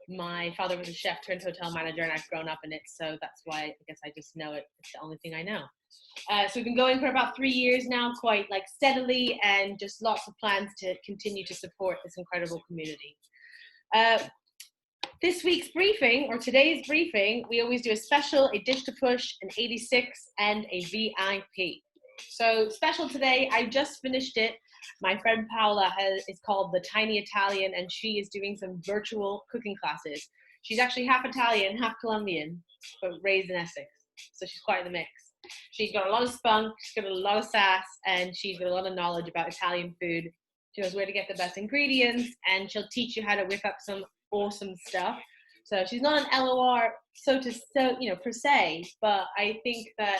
My father was a chef turned hotel manager, and I've grown up in it, so that's why I guess I just know it. It's the only thing I know. So we've been going for about 3 years now, quite like steadily, and just lots of plans to continue to support this incredible community. This week's briefing, or today's briefing, we always do a special, a dish to push, an 86, and a VIP. So special today, I just finished it. My friend Paola is called The Tiny Italian, and she is doing some virtual cooking classes. She's actually half Italian, half Colombian, but raised in Essex. So she's quite the mix. She's got a lot of spunk, she's got a lot of sass, and she's got a lot of knowledge about Italian food. She knows where to get the best ingredients, and she'll teach you how to whip up some awesome stuff. So she's not an LOR per se, but I think that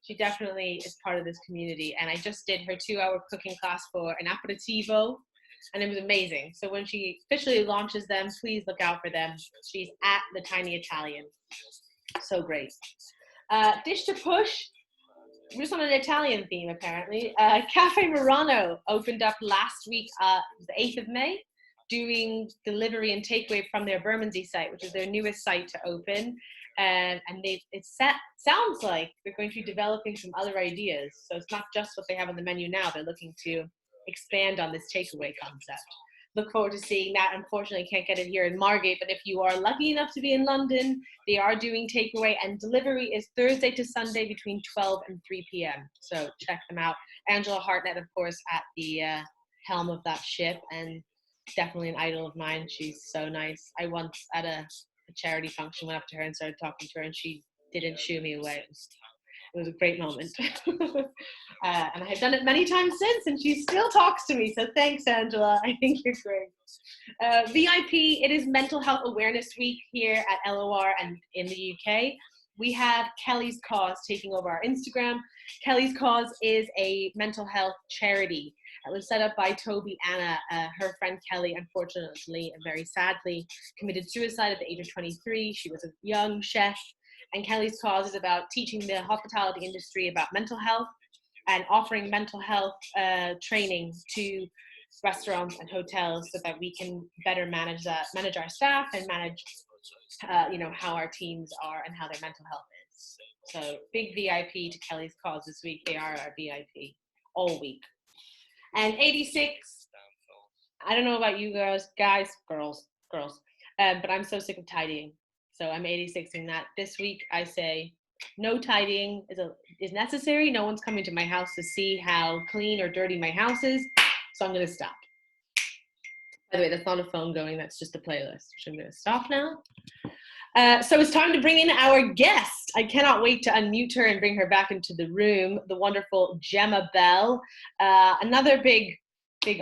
she definitely is part of this community. And I just did her 2-hour cooking class for an aperitivo, and it was amazing. So when she officially launches them, please look out for them. She's at The Tiny Italian. So great. Dish to push. We're just on an Italian theme, apparently. Cafe Murano opened up last week, the 8th of May, doing delivery and takeaway from their Bermondsey site, which is their newest site to open. And sounds like they're going to be developing some other ideas. So it's not just what they have on the menu now. They're looking to expand on this takeaway concept. Look forward to seeing that. Unfortunately, can't get it here in Margate, but if you are lucky enough to be in London, they are doing takeaway, and delivery is Thursday to Sunday between 12 and 3 p.m. So check them out. Angela Hartnett, of course, at the helm of that ship, and definitely an idol of mine. She's so nice. I once at a charity function went up to her and started talking to her, and she didn't shoo me away. It was a great moment. And I have done it many times since, and she still talks to me. So thanks, Angela. I think you're great. VIP, it is Mental Health Awareness Week here at LOR and in the UK. We have Kelly's Cause taking over our Instagram. Kelly's Cause is a mental health charity. It was set up by Toby Anna. Her friend Kelly, unfortunately and very sadly, committed suicide at the age of 23. She was a young chef. And Kelly's Cause is about teaching the hospitality industry about mental health and offering mental health training to restaurants and hotels so that we can better manage our staff and manage, how our teams are and how their mental health is. So big VIP to Kelly's Cause this week. They are our VIP all week. And 86, I don't know about you girls, girls, but I'm so sick of tidying. So I'm 86ing that. This week I say no tidying is necessary. No one's coming to my house to see how clean or dirty my house is, so I'm going to stop. By the way, that's not a phone going, that's just a playlist, which I'm going to stop now. So it's time to bring in our guest. I cannot wait to unmute her and bring her back into the room, the wonderful Gemma Bell, another big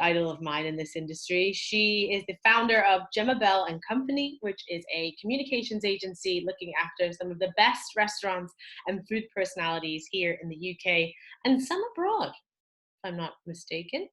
idol of mine in this industry. She is the founder of Gemma Bell Company, which is a communications agency looking after some of the best restaurants and food personalities here in the UK and some abroad, if I'm not mistaken.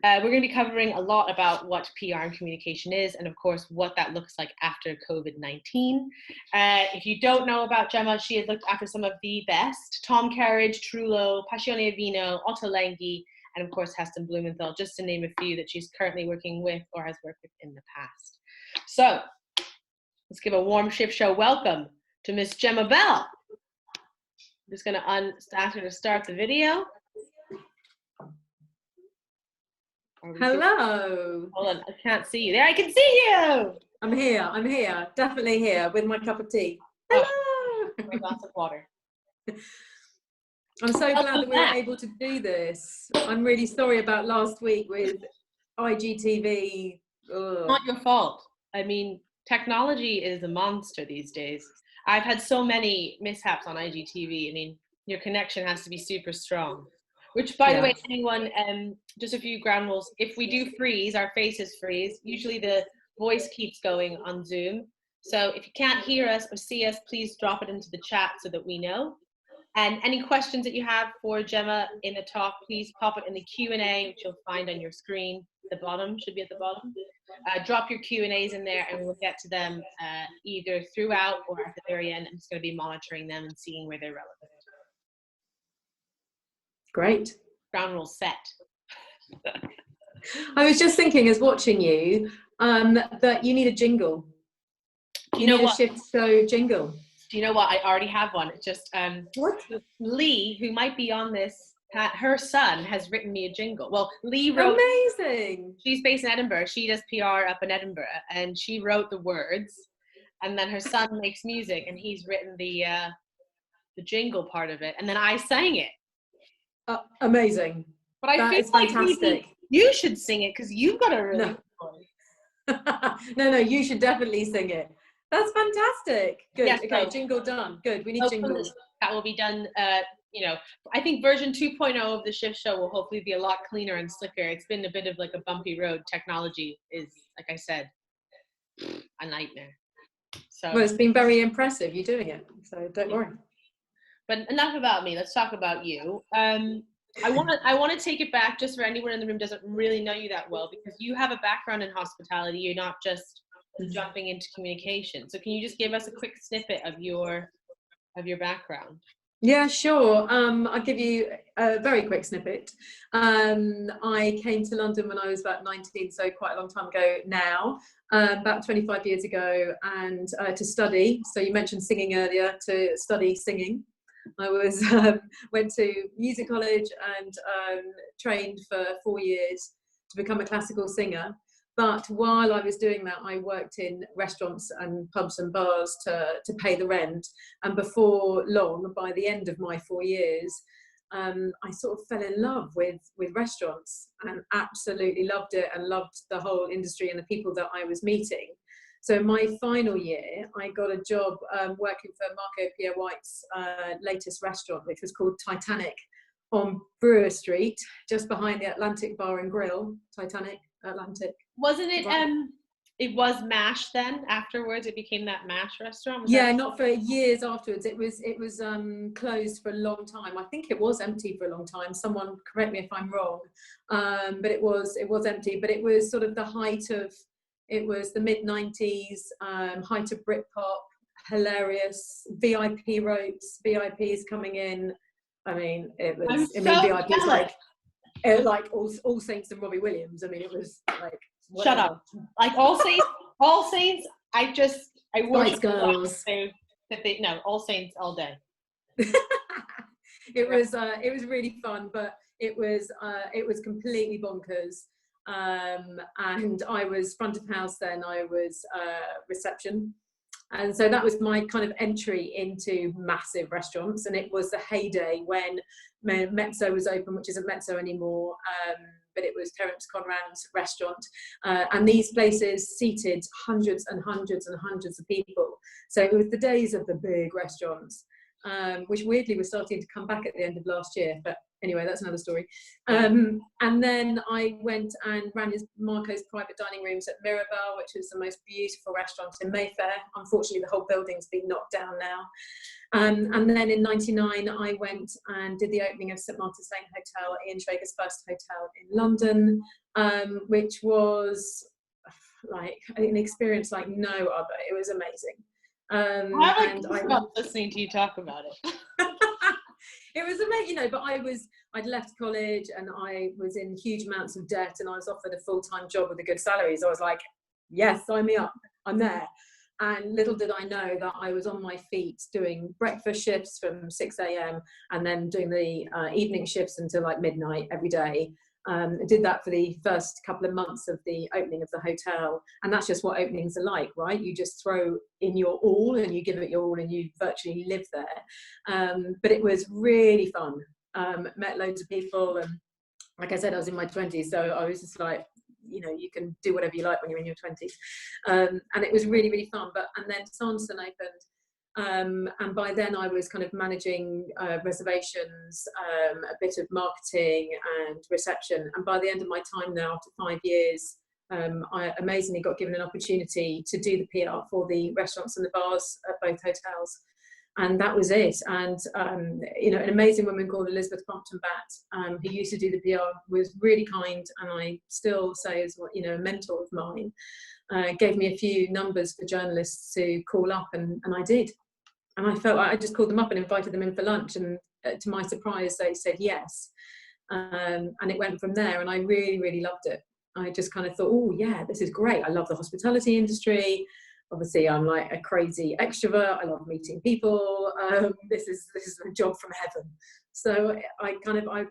We're going to be covering a lot about what PR and communication is, and of course what that looks like after COVID-19. If you don't know about Gemma, she has looked after some of the best: Tom Carriage, Trullo, Passione Vino, Otto Lengi, and of course Heston Blumenthal, just to name a few that she's currently working with or has worked with in the past. So let's give a warm ship show welcome to Miss Gemma Bell. I'm just going to ask her to start the video. Hello. Hold on, I can't see you. There, I can see you. I'm here, definitely here with my cup of tea. Hello. My glass of water. I'm so glad that we were able to do this. I'm really sorry about last week with IGTV. Ugh. Not your fault. I mean, technology is a monster these days. I've had so many mishaps on IGTV. I mean, your connection has to be super strong. Which, by the way, anyone, just a few ground rules. If we do freeze, our faces freeze, usually the voice keeps going on Zoom. So if you can't hear us or see us, please drop it into the chat so that we know. And any questions that you have for Gemma in the talk, please pop it in the Q&A, which you'll find on your screen. The bottom, should be at the bottom. Drop your Q&As in there and we'll get to them either throughout or at the very end. I'm just going to be monitoring them and seeing where they're relevant. Great. Ground rules set. I was just thinking as watching you that you need a jingle. you know need a what? shift show jingle. Do you know what? I already have one. It's just What? Lee, who might be on this, her son has written me a jingle. Well, Lee wrote. Amazing. She's based in Edinburgh. She does PR up in Edinburgh, and she wrote the words, and then her son makes music, and he's written the jingle part of it, and then I sang it. Amazing. But I That feel is like fantastic. you should sing it because you've got a really good voice. No, you should definitely sing it. That's fantastic. Good. Yes, okay, so jingle done. Good. We need jingles. That will be done. I think version 2.0 of the shift show will hopefully be a lot cleaner and slicker. It's been a bit of like a bumpy road. Technology is, like I said, a nightmare. So Well, it's been very impressive. You're doing it, so don't worry. But enough about me. Let's talk about you. I want to take it back just for anyone in the room doesn't really know you that well, because you have a background in hospitality. You're not just jumping into communication. So can you just give us a quick snippet of your background? Yeah, sure. I'll give you a very quick snippet. I came to London when I was about 19, so quite a long time ago now, about 25 years ago, and to study. So you mentioned singing earlier, to study singing. I was went to music college and trained for 4 years to become a classical singer. But while I was doing that, I worked in restaurants and pubs and bars to pay the rent. And before long, by the end of my 4 years, I sort of fell in love with restaurants and absolutely loved it and loved the whole industry and the people that I was meeting. So my final year, I got a job working for Marco Pierre White's latest restaurant, which was called Titanic on Brewer Street, just behind the Atlantic Bar and Grill. Titanic, Atlantic. Wasn't it? It was MASH then. Afterwards, it became that MASH restaurant. Not for years afterwards. It was closed for a long time. I think it was empty for a long time. Someone correct me if I'm wrong, but it was empty. But it was sort of the height of. It was the mid-90s, height of Britpop, hilarious, VIP ropes, VIPs coming in. I mean, VIPs like All Saints and Robbie Williams. I mean, it was like whatever. Shut up. Like All Saints. I Spice Girls. All Saints all day. It was really fun, but it was completely bonkers. And I was front of house then. I was reception. And so that was my kind of entry into massive restaurants. And it was the heyday when Mezzo was open, which isn't Mezzo anymore, but it was Terence Conran's restaurant. And these places seated hundreds and hundreds and hundreds of people. So it was the days of the big restaurants, which weirdly was starting to come back at the end of last year. But anyway, that's another story. And then I went and ran Marco's private dining rooms at Mirabelle, which is the most beautiful restaurant in Mayfair. Unfortunately, the whole building's been knocked down now. And then in '99, I went and did the opening of St Martin's Lane Hotel, Ian Schrager's first hotel in London, which was like an experience like no other. It was amazing. I love listening to you talk about it. It was amazing, but I'd left college and I was in huge amounts of debt and I was offered a full-time job with a good salary. So I was like, yes, sign me up, I'm there. And little did I know that I was on my feet doing breakfast shifts from 6 a.m. and then doing the evening shifts until like midnight every day. I did that for the first couple of months of the opening of the hotel. And that's just what openings are like, right? You just throw in your all and you give it your all and you virtually live there. But it was really fun. Met loads of people. And like I said, I was in my 20s. So I was just like, you can do whatever you like when you're in your 20s. And it was really, really fun. And then Sanderson opened. And by then I was kind of managing reservations, a bit of marketing and reception. And by the end of my time now, after 5 years, I amazingly got given an opportunity to do the PR for the restaurants and the bars at both hotels. And that was it. And, an amazing woman called Elizabeth Crompton-Batt, who used to do the PR, was really kind. And I still say is a mentor of mine, gave me a few numbers for journalists to call up. And I did. And I felt like I just called them up and invited them in for lunch. And to my surprise, they said yes. And it went from there. And I really, really loved it. I just kind of thought, oh, yeah, this is great. I love the hospitality industry. obviously I'm like a crazy extrovert. I love meeting people. This is a job from heaven. So I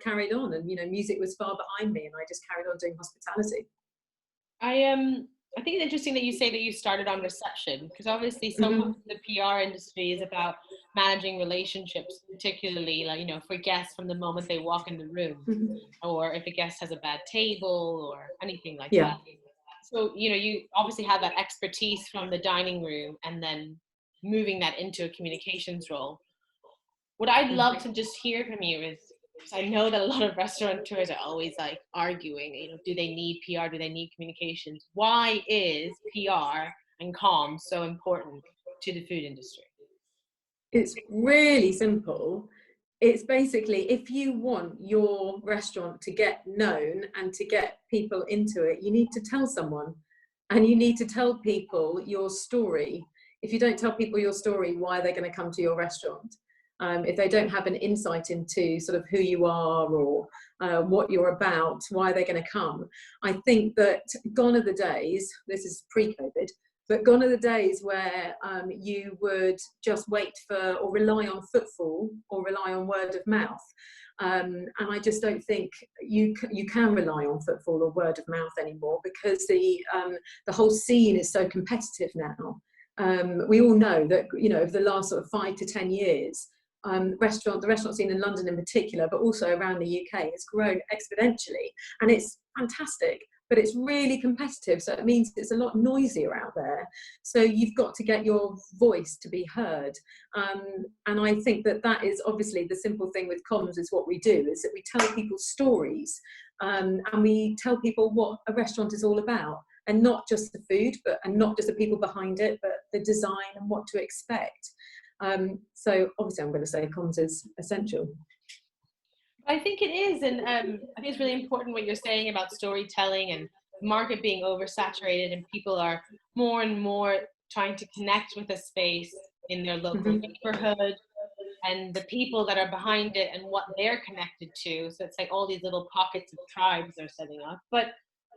carried on, and music was far behind me, and I just carried on doing hospitality. I think it's interesting that you say that you started on reception, because obviously so much of the PR industry is about managing relationships, particularly for guests from the moment they walk in the room, or if a guest has a bad table or anything like that. So you obviously have that expertise from the dining room, and then moving that into a communications role. What I'd love to just hear from you is, because I know that a lot of restaurateurs are always like arguing, do they need PR? Do they need communications? Why is PR and comms so important to the food industry? It's really simple. It's basically, if you want your restaurant to get known and to get people into it, you need to tell someone, and you need to tell people your story. If you don't tell people your story, why are they going to come to your restaurant? If they don't have an insight into sort of who you are or what you're about, why are they going to come? I think that gone are the days, this is pre-COVID, but gone are the days where you would just wait for or rely on footfall or rely on word of mouth. And I just don't think you can rely on footfall or word of mouth anymore, because the whole scene is so competitive now. We all know that, over the last sort of 5 to 10 years, the restaurant scene in London in particular, but also around the UK, has grown exponentially, and it's fantastic, but it's really competitive. So it means it's a lot noisier out there. So you've got to get your voice to be heard. And I think that is obviously the simple thing with comms is what we do, is that we tell people stories, and we tell people what a restaurant is all about, and not just the food, and not just the people behind it, but the design and what to expect. So obviously I'm going to say comms is essential. I think it is, and I think it's really important what you're saying about storytelling and the market being oversaturated, and people are more and more trying to connect with a space in their local neighborhood and the people that are behind it and what they're connected to. So it's like all these little pockets of tribes are setting up, but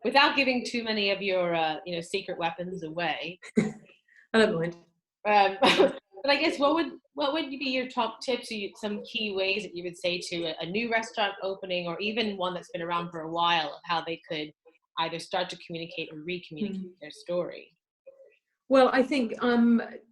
without giving too many of your secret weapons away. I don't mind. But I guess what would be your top tips, or some key ways that you would say to a new restaurant opening, or even one that's been around for a while, of how they could either start to communicate or re-communicate their story? Well, I think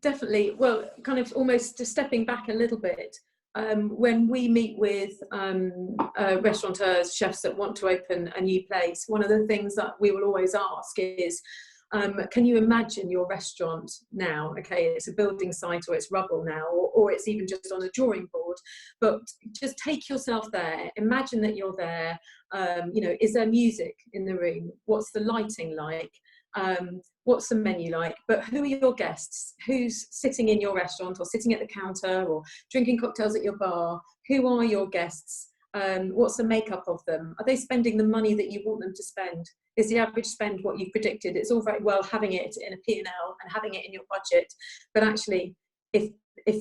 definitely, well, kind of almost just stepping back a little bit, when we meet with restaurateurs, chefs that want to open a new place, one of the things that we will always ask is, can you imagine your restaurant now? Okay, it's a building site, or it's rubble now, or it's even just on a drawing board, but just take yourself there. Imagine that you're there. Is there music in the room? What's the lighting like? What's the menu like? But who are your guests? Who's sitting in your restaurant, or sitting at the counter, or drinking cocktails at your bar? Who are your guests? What's the makeup of them? Are they spending the money that you want them to spend? Is the average spend what you've predicted? It's all very well having it in a P&L and having it in your budget, but actually, if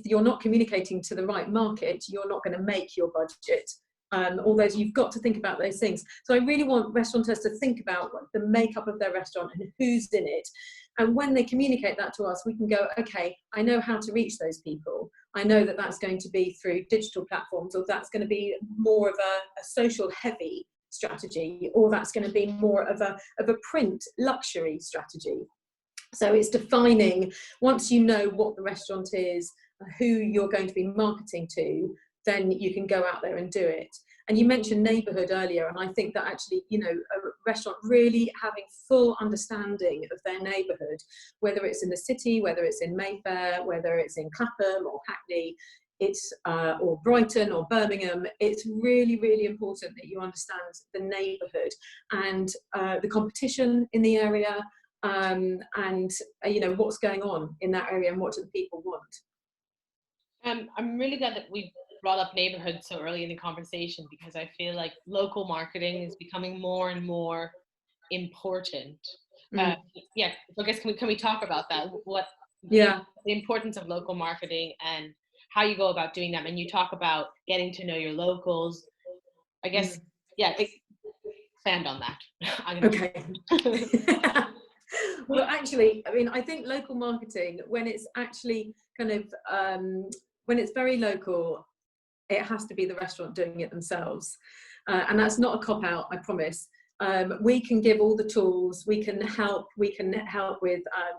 you're not communicating to the right market, you're not going to make your budget. Although you've got to think about those things. So I really want restaurateurs to think about the makeup of their restaurant and who's in it. And when they communicate that to us, we can go, okay, I know how to reach those people. I know that that's going to be through digital platforms, or that's going to be more of a social heavy strategy, or that's going to be more of a print luxury strategy. So it's defining, once you know what the restaurant is, who you're going to be marketing to, then you can go out there and do it. And you mentioned neighbourhood earlier, and I think that actually, a restaurant really having full understanding of their neighbourhood, whether it's in the city, whether it's in Mayfair, whether it's in Clapham or Hackney, or Brighton or Birmingham, it's really, really important that you understand the neighbourhood and the competition in the area, and what's going on in that area and what do the people want. I'm really glad that we brought up neighborhood so early in the conversation, because I feel like local marketing is becoming more and more important. So I guess can we talk about that? The importance of local marketing and how you go about doing that. And you talk about getting to know your locals. I guess expand on that. Okay. But actually, I mean, I think local marketing, when it's actually kind of, when it's very local, it has to be the restaurant doing it themselves. And that's not a cop out, I promise. We can give all the tools, we can help with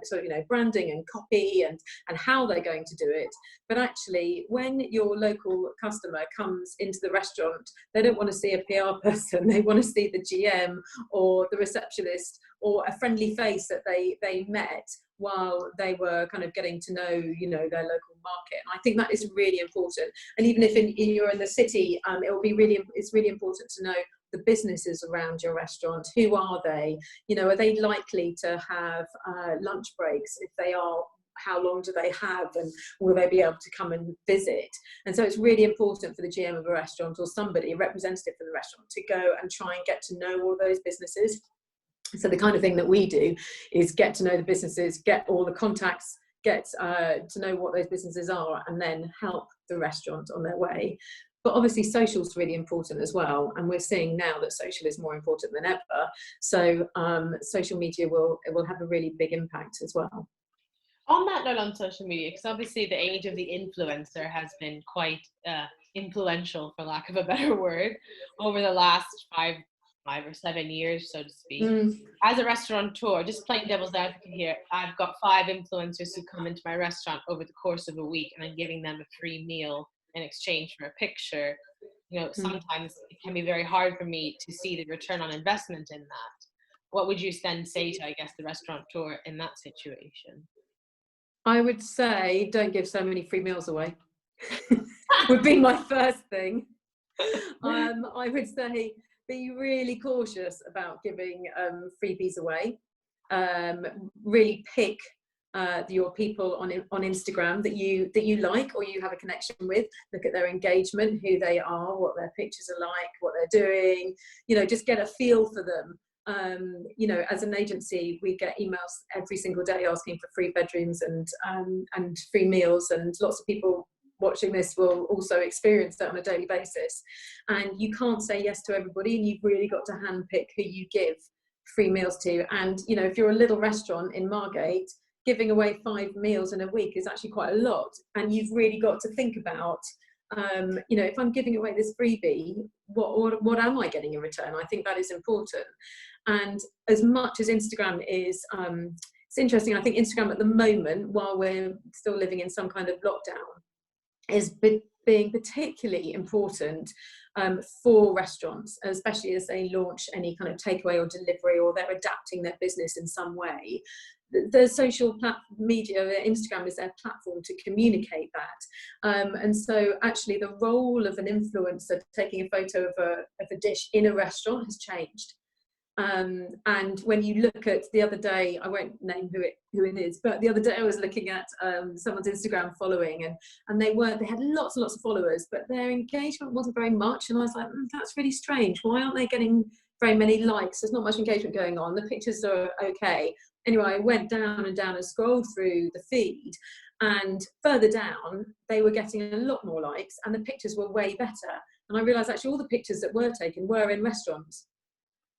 sort of, you know, branding and copy and how they're going to do it. But actually, when your local customer comes into the restaurant, they don't want to see a PR person, they want to see the GM or the receptionist or a friendly face that they met while they were kind of getting to know, you know, their local market. And I think that is really important. And even if you're in the city, it's really important to know the businesses around your restaurant. Who are they? You know, are they likely to have lunch breaks? If they are, how long do they have, and will they be able to come and visit? And so it's really important for the GM of a restaurant or somebody, a representative for the restaurant, to go and try and get to know all those businesses. So the kind of thing that we do is get to know the businesses, get all the contacts, get to know what those businesses are, and then help the restaurant on their way. But obviously social is really important as well, and we're seeing now that social is more important than ever. So social media will have a really big impact as well. On that note, on social media, because obviously the age of the influencer has been quite influential, for lack of a better word, over the last 5 or 7 years, so to speak. As a restaurateur, just playing devil's advocate here, I've got 5 influencers who come into my restaurant over the course of a week, and I'm giving them a free meal in exchange for a picture. You know, sometimes it can be very hard for me to see the return on investment in that. What would you then say to, I guess, the restaurateur in that situation? I would say don't give so many free meals away. Would be my first thing. I would say be really cautious about giving freebies away. Really pick your people on Instagram that you like or you have a connection with. Look at their engagement, who they are, what their pictures are like, what they're doing. You know, just get a feel for them. You know, as an agency, we get emails every single day asking for free bedrooms and free meals, and lots of people watching this will also experience that on a daily basis. And you can't say yes to everybody, and you've really got to handpick who you give free meals to. And you know, if you're a little restaurant in Margate, giving away 5 meals in a week is actually quite a lot, and you've really got to think about you know, if I'm giving away this freebie, what am I getting in return? I think that is important. And as much as Instagram is it's interesting, I think Instagram at the moment, while we're still living in some kind of lockdown, is being particularly important for restaurants, especially as they launch any kind of takeaway or delivery, or they're adapting their business in some way. The social media, Instagram is their platform to communicate that. And so actually the role of an influencer taking a photo of a dish in a restaurant has changed. And when you look at, the other day, I won't name who it is, but the other day I was looking at someone's Instagram following, and they had lots and lots of followers, but their engagement wasn't very much. And I was like, that's really strange. Why aren't they getting very many likes? There's not much engagement going on. The pictures are okay. Anyway, I went down and down and scrolled through the feed, and further down, they were getting a lot more likes, and the pictures were way better. And I realised actually all the pictures that were taken were in restaurants.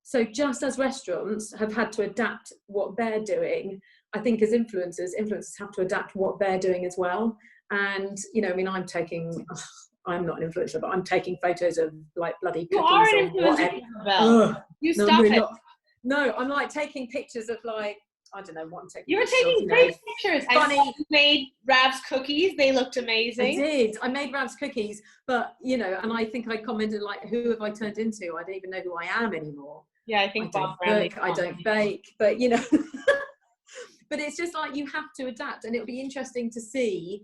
So just as restaurants have had to adapt what they're doing, I think as influencers have to adapt what they're doing as well. And, you know, I mean, I'm not an influencer, but I'm taking photos of like bloody cookies. You are an influencer, Belle. You stop it. No, I'm like taking pictures of like, I don't know what I'm taking. You were taking great pictures. Funny. I made Rav's cookies. They looked amazing. I did. I made Rav's cookies, but you know, and I think I commented like, who have I turned into? I don't even know who I am anymore. Yeah, I think I don't bake, but you know, but it's just like you have to adapt, and it'll be interesting to see,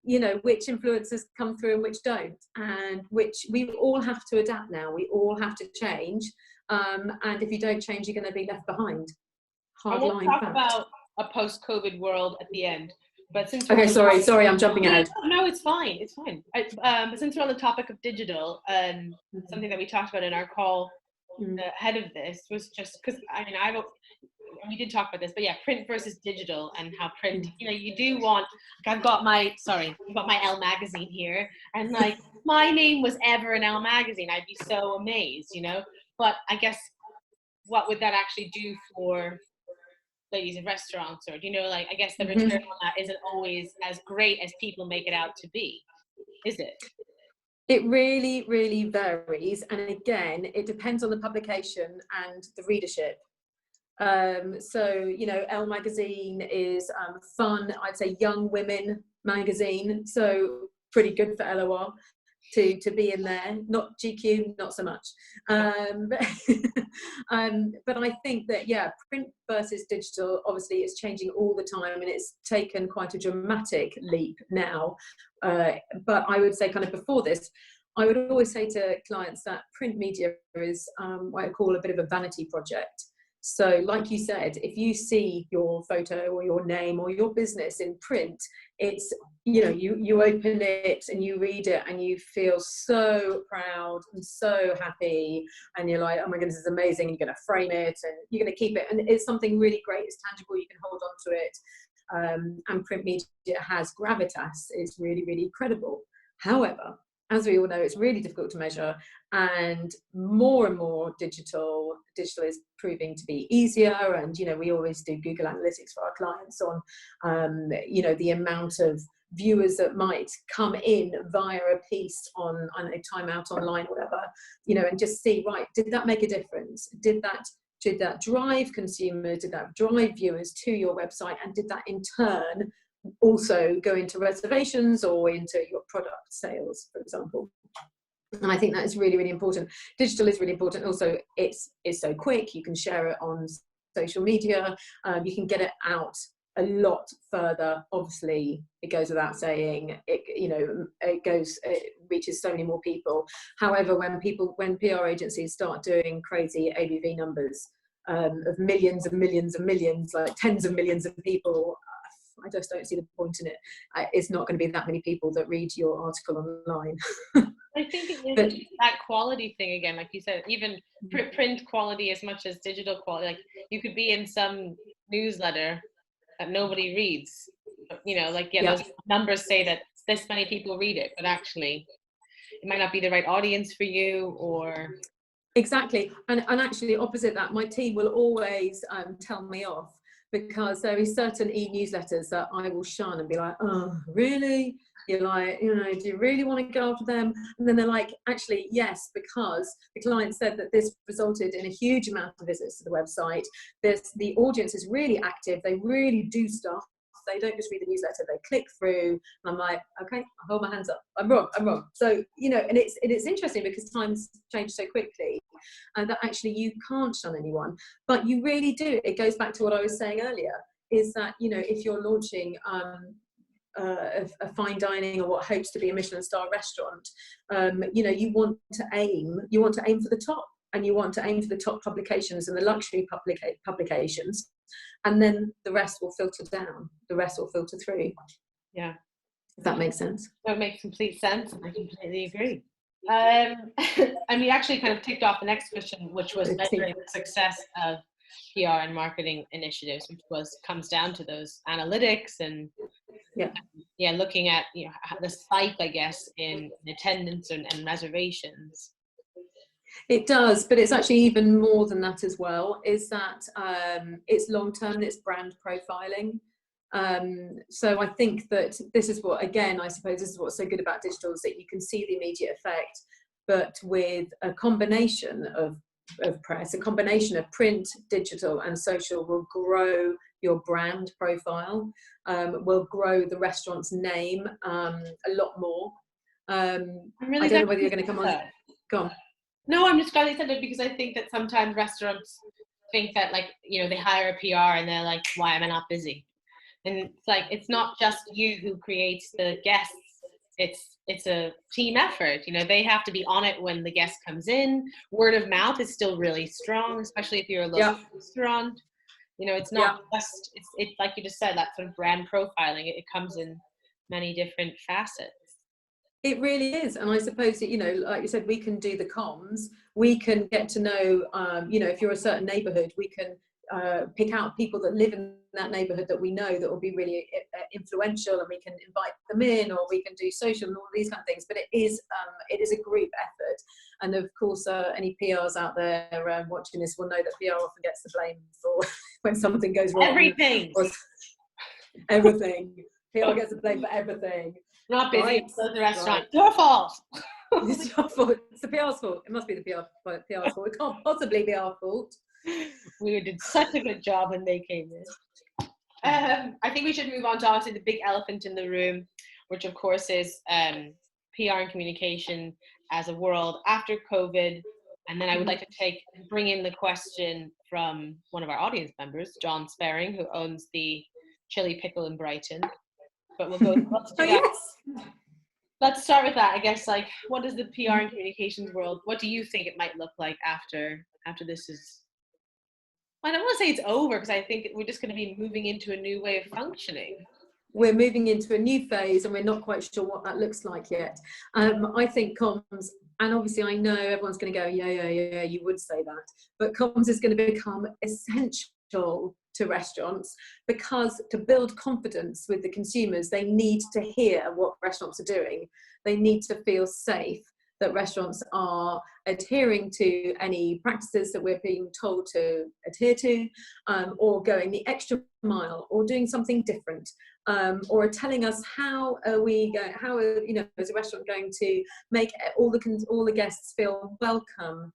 you know, which influencers come through and which don't, and which we all have to adapt now. We all have to change, and if you don't change, you're going to be left behind. I want to talk about a post-COVID world at the end, but since sorry, I'm jumping ahead. No, it's fine. But since we're on the topic of digital, something that we talked about in our call ahead of this was just because I mean we did talk about this, but yeah, print versus digital, and how print, you know, you do want, like, I've got my Elle magazine here, and like my name was ever in Elle magazine, I'd be so amazed, you know. But I guess what would that actually do for ladies in restaurants, or, you know, like, I guess the return on that isn't always as great as people make it out to be, is it? It really, really varies. And again, it depends on the publication and the readership. So, you know, Elle magazine is fun, I'd say young women magazine. So pretty good for LOR to be in there. Not GQ, not so much. But I think that, yeah, print versus digital obviously is changing all the time, and it's taken quite a dramatic leap now. But I would say kind of before this, I would always say to clients that print media is what I call a bit of a vanity project. So like you said, if you see your photo or your name or your business in print, it's, you know, you open it and you read it and you feel so proud and so happy, and you're like, oh my goodness, this is amazing. You're going to frame it and you're going to keep it, and it's something really great. It's tangible. You can hold on to it. And print media has gravitas. It's really, really credible. However, as we all know, it's really difficult to measure, and more digital is proving to be easier. And, you know, we always do Google Analytics for our clients on, you know, the amount of viewers that might come in via a piece on a Time Out Online or whatever, you know, and just see, right, did that make a difference? Did that drive consumers? Did that drive viewers to your website? And did that in turn also go into reservations or into your product sales, for example? And I think that is really, really important. Digital is really important. Also, it's so quick. You can share it on social media. You can get it out a lot further. Obviously, it goes without saying. It reaches so many more people. However, when PR agencies start doing crazy ABV numbers of millions and millions and millions, like tens of millions of people, I just don't see the point in it. It's not going to be that many people that read your article online. I think it is that quality thing again, like you said, even print quality as much as digital quality. Like, you could be in some newsletter that nobody reads, you know, like, yeah, those numbers say that this many people read it, but actually it might not be the right audience for you, or... Exactly. And actually opposite that, my team will always tell me off, because there is certain e-newsletters that I will shun and be like, oh, really? You're like, you know, do you really want to go after them? And then they're like, actually, yes, because the client said that this resulted in a huge amount of visits to the website. The audience is really active. They really do stuff. They don't just read the newsletter, they click through. And I'm like, okay, I'll hold my hands up. I'm wrong. So, you know, and it's interesting because times change so quickly, and that actually you can't shun anyone, but you really do. It goes back to what I was saying earlier, is that, you know, if you're launching a fine dining or what hopes to be a Michelin star restaurant, you know, you want to aim for the top, and you want to aim for the top publications and the luxury publications, and then the rest will filter down, the rest will filter through. Yeah, if that makes sense. That makes complete sense. I completely agree. And we actually kind of ticked off the next question, which was measuring the success of PR and marketing initiatives, which comes down to those analytics and looking at, you know, the spike, I guess, in attendance and reservations. It does, but it's actually even more than that as well, is that it's long-term and it's brand profiling. So I think that this is what, again, I suppose this is what's so good about digital, is that you can see the immediate effect, but with a combination of press, a combination of print, digital and social will grow your brand profile, will grow the restaurant's name a lot more. I don't know whether you're going to come on. Go on. No, I'm just glad they said it, because I think that sometimes restaurants think that, like, you know, they hire a PR and they're like, why am I not busy? And it's like, it's not just you who creates the guests. It's a team effort. You know, they have to be on it when the guest comes in. Word of mouth is still really strong, especially if you're a local restaurant. You know, it's not just, it's like you just said, that sort of brand profiling. It comes in many different facets. It really is. And I suppose that, you know, like you said, we can do the comms. We can get to know, you know, if you're a certain neighborhood, we can pick out people that live in that neighbourhood that we know that will be really influential, and we can invite them in, or we can do social and all these kind of things. But it is a group effort, and of course any PRs out there watching this will know that PR often gets the blame for when something goes wrong. Everything. PR gets the blame for everything. Not busy. Right. Close the restaurant. Your fault. It's your fault. It's the PR's fault. It must be the PR's fault. It can't possibly be our fault. We did such a good job when they came in. I think we should move on to the big elephant in the room, which of course is PR and communication as a world after COVID. And then I would like to bring in the question from one of our audience members, John Sparing, who owns the Chili Pickle in Brighton. But we'll go. Let's start with that. I guess, like, what is the PR and communications world? What do you think it might look like after this is? I don't want to say it's over, because I think we're just going to be moving into a new way of functioning. We're moving into a new phase, and we're not quite sure what that looks like yet. I think comms, and obviously I know everyone's going to go, yeah, you would say that, but comms is going to become essential to restaurants, because to build confidence with the consumers, they need to hear what restaurants are doing. They need to feel safe that restaurants are adhering to any practices that we're being told to adhere to, or going the extra mile, or doing something different, or telling us how are as a restaurant going to make all the guests feel welcome,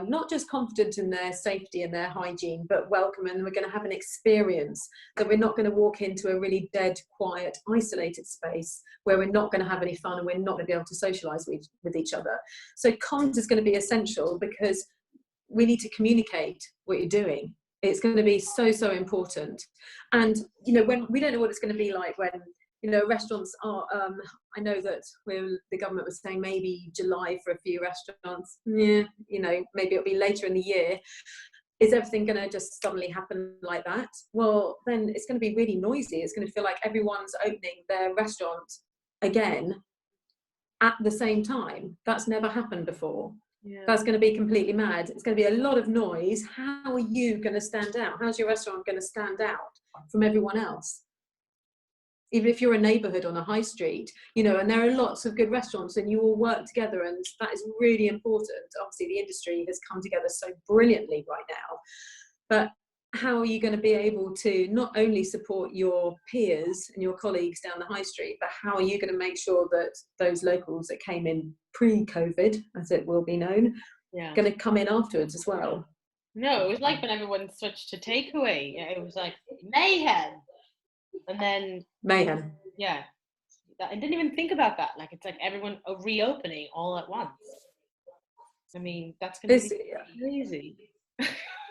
not just confident in their safety and their hygiene, but welcome, and we're going to have an experience that we're not going to walk into a really dead, quiet, isolated space where we're not going to have any fun and we're not going to be able to socialise with each other. So comms is going to be essential, because we need to communicate what you're doing. It's going to be so important. And when we don't know what it's going to be like when restaurants are, I know that the government was saying maybe July for a few restaurants. Yeah, maybe it'll be later in the year. Is everything going to just suddenly happen like that? Well, then it's going to be really noisy. It's going to feel like everyone's opening their restaurant again at the same time. That's never happened before. Yeah. That's going to be completely mad. It's going to be a lot of noise. How are you going to stand out? How's your restaurant going to stand out from everyone else? Even if you're a neighbourhood on a high street, and there are lots of good restaurants and you all work together, and that is really important. Obviously, the industry has come together so brilliantly right now. But how are you going to be able to not only support your peers and your colleagues down the high street, but how are you going to make sure that those locals that came in pre-COVID, as it will be known, going to come in afterwards as well? No, it was like when everyone switched to takeaway. It was like mayhem. And then mayhem. Yeah. I didn't even think about that. Like, it's like everyone reopening all at once. I mean, that's going to be crazy.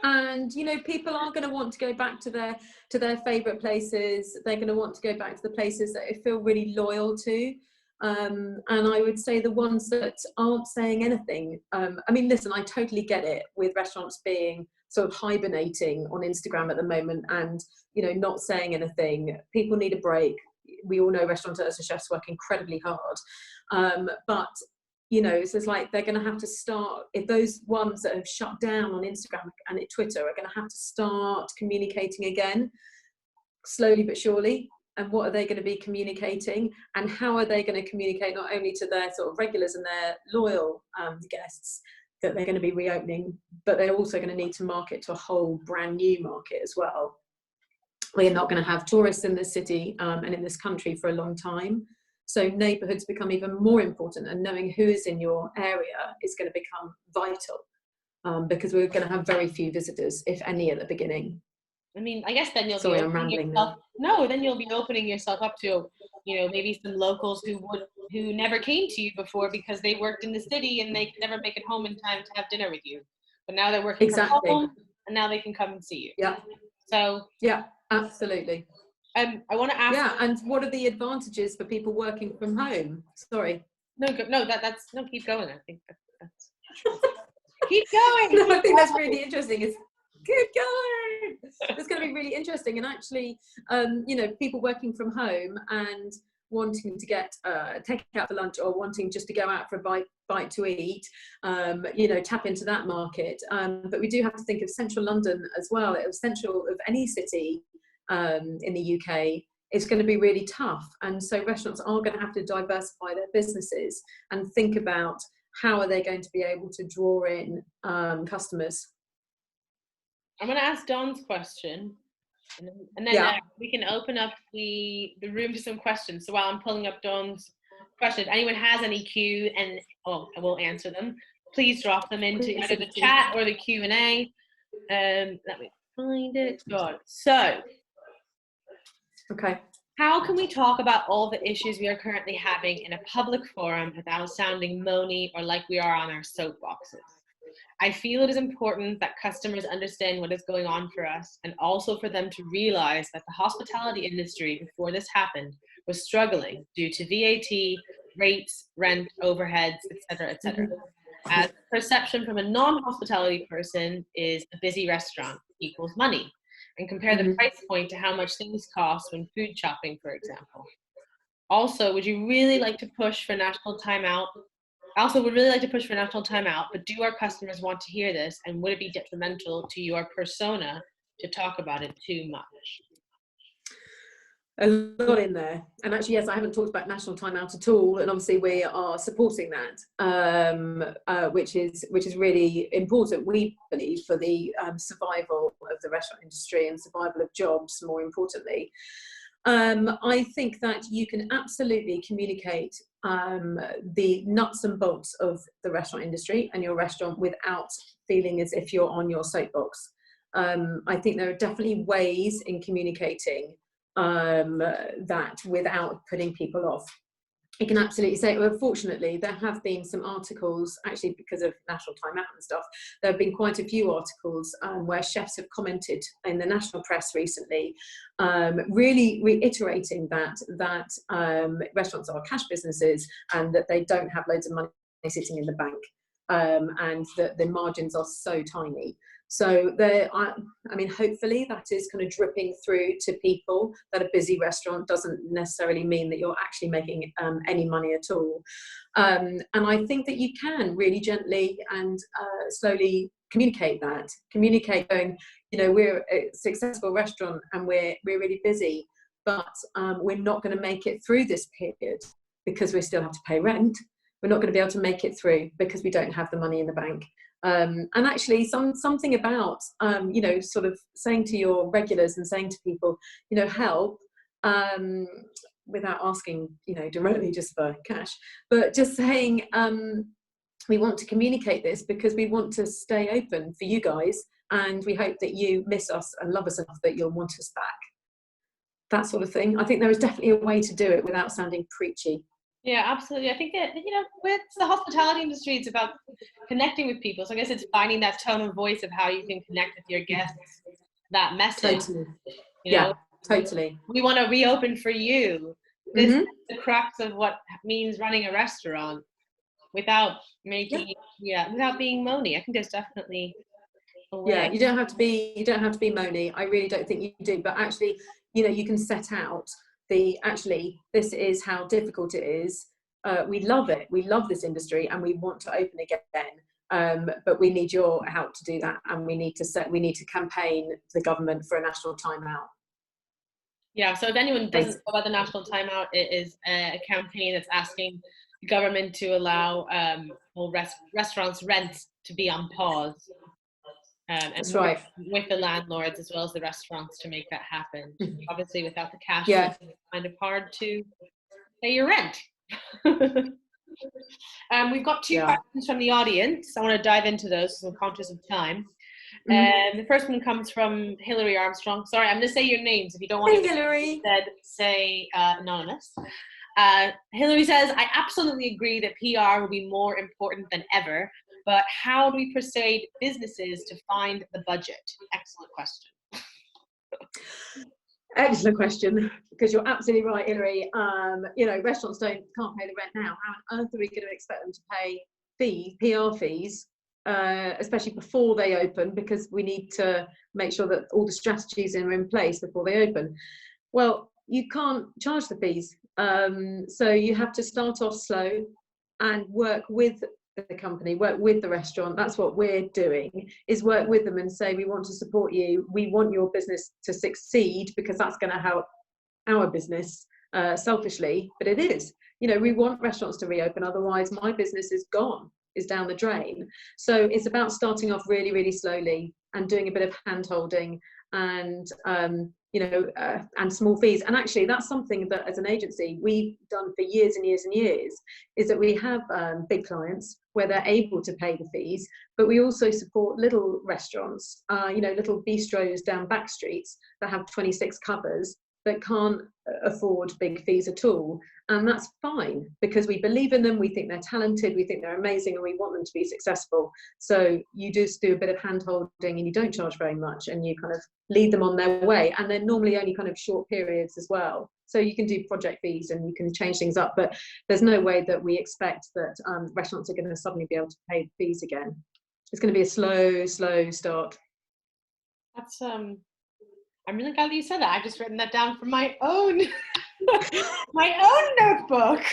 And people are going to want to go back to their favourite places. They're going to want to go back to the places that they feel really loyal to. And I would say the ones that aren't saying anything. I mean, listen, I totally get it with restaurants being sort of hibernating on Instagram at the moment and, not saying anything. People need a break. We all know restaurateurs and chefs work incredibly hard. But it's just like they're going to have to start, if those ones that have shut down on Instagram and Twitter are going to have to start communicating again, slowly but surely. And what are they going to be communicating? And how are they going to communicate not only to their sort of regulars and their loyal guests that they're going to be reopening, but they're also going to need to market to a whole brand new market as well. We're not going to have tourists in this city and in this country for a long time. So neighbourhoods become even more important, and knowing who is in your area is going to become vital, because we're going to have very few visitors, if any, at the beginning. I mean, I guess then you'll Sorry, be I'm rambling yourself, no, then you'll be opening yourself up to, maybe some locals who never came to you before because they worked in the city and they could never make it home in time to have dinner with you. But now they're working from home and now they can come and see you. Yeah. So yeah, absolutely. I want to ask. Yeah, and what are the advantages for people working from home? Sorry. That's keep going. I think that's keep going. No, I think that's really interesting. It's keep going. It's going to be really interesting, and actually, people working from home and wanting to get take out for lunch or wanting just to go out for a bite to eat, you know, tap into that market. But we do have to think of central London as well. It was central of any city in the UK. It's going to be really tough, and so restaurants are going to have to diversify their businesses and think about how are they going to be able to draw in customers. I'm going to ask Dawn's question, and then we can open up the room to some questions. So while I'm pulling up Dawn's question, if anyone has any I will answer them. Please drop them into either the chat or the Q&A. Let me find it. God. So, okay. How can we talk about all the issues we are currently having in a public forum without sounding moany or like we are on our soapboxes? I feel it is important that customers understand what is going on for us, and also for them to realize that the hospitality industry before this happened was struggling due to VAT, rates, rent, overheads, etc., etc. As perception from a non-hospitality person is a busy restaurant equals money, and compare the price point to how much things cost when food shopping, for example. Also, would you really like to push for national timeout? But do our customers want to hear this, and would it be detrimental to your persona to talk about it too much? A lot in there, and actually, yes, I haven't talked about national timeout at all, and obviously we are supporting that, which is really important. We believe for the survival of the restaurant industry and survival of jobs, more importantly. I think that you can absolutely communicate the nuts and bolts of the restaurant industry and your restaurant without feeling as if you're on your soapbox. I think there are definitely ways in communicating that without putting people off. You can absolutely say, well, fortunately, there have been some articles, actually because of national timeout and stuff, there have been quite a few articles where chefs have commented in the national press recently, really reiterating that restaurants are cash businesses and that they don't have loads of money sitting in the bank, and that the margins are so tiny. So I mean, hopefully that is kind of dripping through to people that a busy restaurant doesn't necessarily mean that you're actually making any money at all. And I think that you can really gently and slowly communicate going, you know, we're a successful restaurant and we're really busy, but we're not going to make it through this period because we still have to pay rent. We're not going to be able to make it through because we don't have the money in the bank. And actually something about, you know, sort of saying to your regulars and saying to people, you know, help, without asking, you know, directly just for cash, but just saying, we want to communicate this because we want to stay open for you guys, and we hope that you miss us and love us enough that you'll want us back. That sort of thing. I think there is definitely a way to do it without sounding preachy. Yeah, absolutely. I think that, you know, with the hospitality industry, it's about connecting with people. So I guess it's finding that tone of voice of how you can connect with your guests, that message. Totally. You know, yeah, totally. We want to reopen for you. This is the crux of what means running a restaurant without making, without being moany. I think there's definitely a way. Yeah, you don't have to be moany. I really don't think you do. But actually, you know, you can set out this is how difficult it is. We love it. We love this industry and we want to open again. But we need your help to do that, and we need to campaign the government for a national timeout. Yeah, so if anyone doesn't know about the national timeout, it is a campaign that's asking the government to allow restaurants' rent to be on pause. And that's right. With the landlords as well as the restaurants to make that happen. Obviously, without the cash, it's kind of hard to pay your rent. We've got two questions from the audience. I want to dive into those because I'm conscious of time. The first one comes from Hillary Armstrong. Sorry, I'm going to say your names. If you don't want to Hillary. say anonymous. Hillary says, I absolutely agree that PR will be more important than ever, but how do we persuade businesses to find the budget? Excellent question. Excellent question, because you're absolutely right, Hillary. You know, restaurants can't pay the rent now. How on earth are we going to expect them to pay PR fees, especially before they open, because we need to make sure that all the strategies are in place before they open? Well, you can't charge the fees. So you have to start off slow and work with the company, work with the restaurant. That's what we're doing, is work with them and say, we want to support you. We want your business to succeed because that's going to help our business, selfishly, but it is. You know, we want restaurants to reopen, otherwise my business is gone, is down the drain. So it's about starting off really, really slowly and doing a bit of hand holding and, and small fees. And actually that's something that as an agency we've done for years and years and years, is that we have big clients where they're able to pay the fees, but we also support little restaurants, little bistros down back streets that have 26 covers that can't afford big fees at all. And that's fine, because we believe in them, we think they're talented, we think they're amazing, and we want them to be successful. So you just do a bit of hand holding and you don't charge very much, and you kind of lead them on their way. And they're normally only kind of short periods as well. So you can do project fees and you can change things up, but there's no way that we expect that restaurants are going to suddenly be able to pay fees again. It's going to be a slow start. That's I'm really glad that you said that. I've just written that down from my own notebook.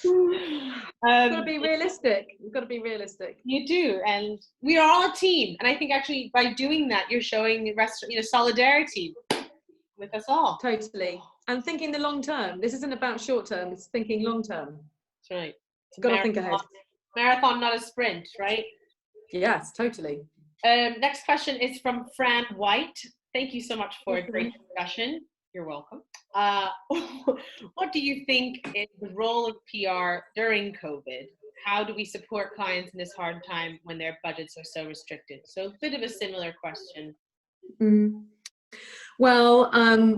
You've got to be realistic. You've got to be realistic. You do, and we are all a team. And I think actually by doing that, you're showing solidarity with us all. Totally. And thinking the long term. This isn't about short term. It's thinking long term. That's right. Got to think ahead. Marathon, not a sprint, right? Yes, totally. Next question is from Fran White. Thank you so much for a great discussion. You're welcome. What do you think is the role of PR during COVID? How do we support clients in this hard time when their budgets are so restricted? So a bit of a similar question. Well,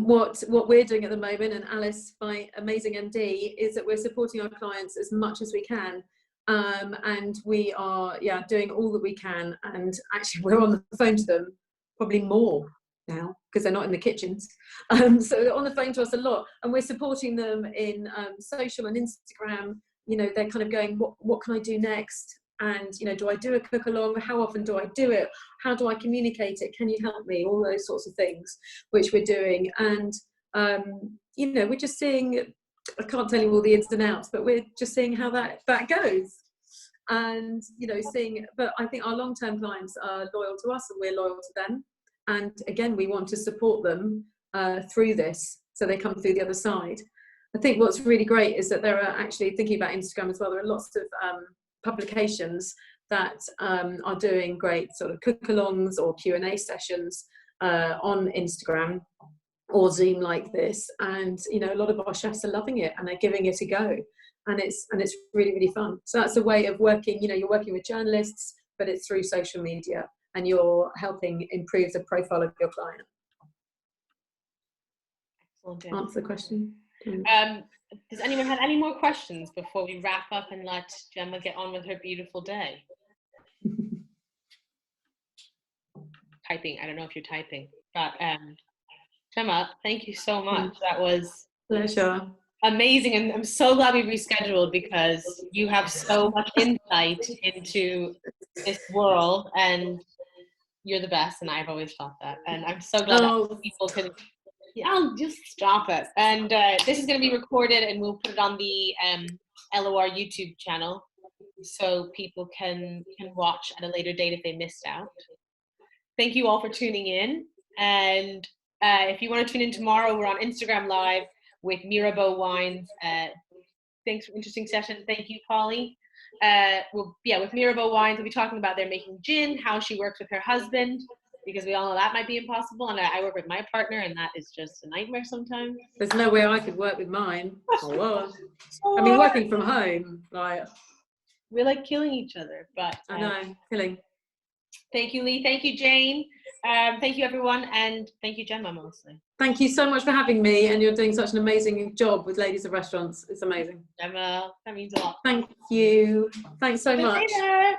what we're doing at the moment, and Alice, my amazing MD, is that we're supporting our clients as much as we can. And we are doing all that we can, and actually we're on the phone to them probably more now because they're not in the kitchens, so they're on the phone to us a lot, and we're supporting them in social and Instagram. They're kind of going, what can I do next, and do I do a cook along, how often do I do it, how do I communicate it, can you help me, all those sorts of things which we're doing. And we're just seeing, I can't tell you all the ins and outs, but we're just seeing how that goes. And, but I think our long-term clients are loyal to us and we're loyal to them. And again, we want to support them through this so they come through the other side. I think what's really great is that there are actually, thinking about Instagram as well, there are lots of publications that are doing great sort of cook-alongs or Q&A sessions on Instagram or Zoom like this, and a lot of our chefs are loving it and they're giving it a go, and it's really, really fun. So that's a way of working. You're working with journalists, but it's through social media, and you're helping improve the profile of your client. Excellent. Answer the question. Does anyone have any more questions before we wrap up and let Gemma get on with her beautiful day? Typing. I don't know if you're typing, but Gemma, thank you so much. That was pleasure. Amazing, and I'm so glad we rescheduled because you have so much insight into this world, and you're the best, and I've always thought that. And I'm so glad that people can. I'll just stop it. And this is going to be recorded, and we'll put it on the LOR YouTube channel, so people can watch at a later date if they missed out. Thank you all for tuning in, and if you want to tune in tomorrow, we're on Instagram Live with Mirabeau Wines. Thanks for interesting session. Thank you, Polly. With Mirabeau Wines, we'll be talking about their making gin, how she works with her husband, because we all know that might be impossible. And I work with my partner, and that is just a nightmare sometimes. There's no way I could work with mine. I mean, working from home, like we're like killing each other. But I know, killing. Thank you, Lee. Thank you, Jane. Thank you, everyone. And thank you, Gemma, mostly. Thank you so much for having me. And you're doing such an amazing job with Ladies of Restaurants. It's amazing. Gemma, that means a lot. Thank you. Thanks so much. Later.